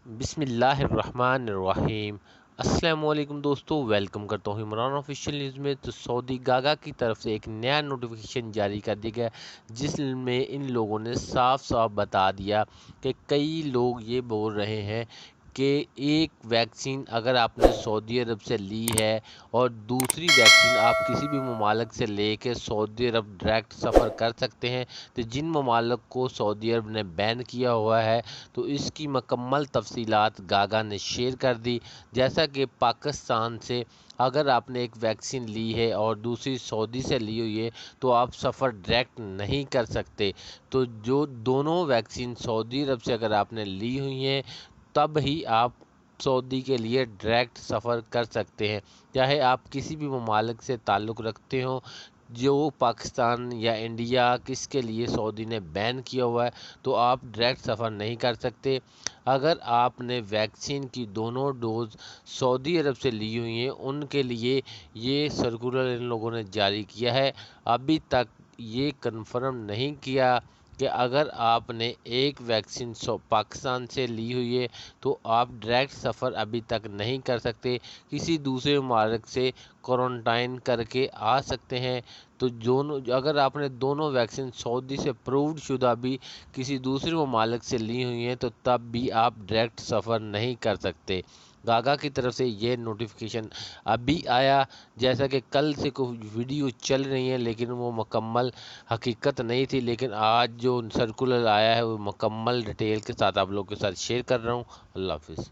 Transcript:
بسم اللہ الرحمن الرحیم۔ السلام علیکم دوستو، ویلکم کرتا ہوں عمران آفیشیل نیوز میں۔ تو سعودی گاگا کی طرف سے ایک نیا نوٹیفیکیشن جاری کر دیا گیا، جس میں ان لوگوں نے صاف صاف بتا دیا کہ کئی لوگ یہ بول رہے ہیں کہ ایک ویکسین اگر آپ نے سعودی عرب سے لی ہے اور دوسری ویکسین آپ کسی بھی ممالک سے لے کے سعودی عرب ڈائریکٹ سفر کر سکتے ہیں، تو جن ممالک کو سعودی عرب نے بین کیا ہوا ہے تو اس کی مکمل تفصیلات گاگا نے شیئر کر دی۔ جیسا کہ پاکستان سے اگر آپ نے ایک ویکسین لی ہے اور دوسری سعودی سے لی ہوئی ہے تو آپ سفر ڈائریکٹ نہیں کر سکتے۔ تو جو دونوں ویکسین سعودی عرب سے اگر آپ نے لی ہوئی ہیں تب ہی آپ سعودی کے لیے ڈائریکٹ سفر کر سکتے ہیں، چاہے آپ کسی بھی ممالک سے تعلق رکھتے ہوں۔ جو پاکستان یا انڈیا کس کے لیے سعودی نے بین کیا ہوا ہے تو آپ ڈائریکٹ سفر نہیں کر سکتے۔ اگر آپ نے ویکسین کی دونوں ڈوز سعودی عرب سے لی ہوئی ہیں ان کے لیے یہ سرکولر ان لوگوں نے جاری کیا ہے۔ ابھی تک یہ کنفرم نہیں کیا کہ اگر آپ نے ایک ویکسین پاکستان سے لی ہوئی ہے تو آپ ڈائریکٹ سفر ابھی تک نہیں کر سکتے، کسی دوسرے ممالک سے کوارنٹائن کر کے آ سکتے ہیں۔ تو اگر آپ نے دونوں ویکسین سعودی سے اپرووڈ شدہ بھی کسی دوسرے ممالک سے لی ہوئی ہیں تو تب بھی آپ ڈائریکٹ سفر نہیں کر سکتے۔ گاگا کی طرف سے یہ نوٹیفیکیشن ابھی آیا، جیسا کہ کل سے کچھ ویڈیو چل رہی ہیں لیکن وہ مکمل حقیقت نہیں تھی، لیکن آج جو سرکولر آیا ہے وہ مکمل ڈیٹیل کے ساتھ آپ لوگوں کے ساتھ شیئر کر رہا ہوں۔ اللہ حافظ۔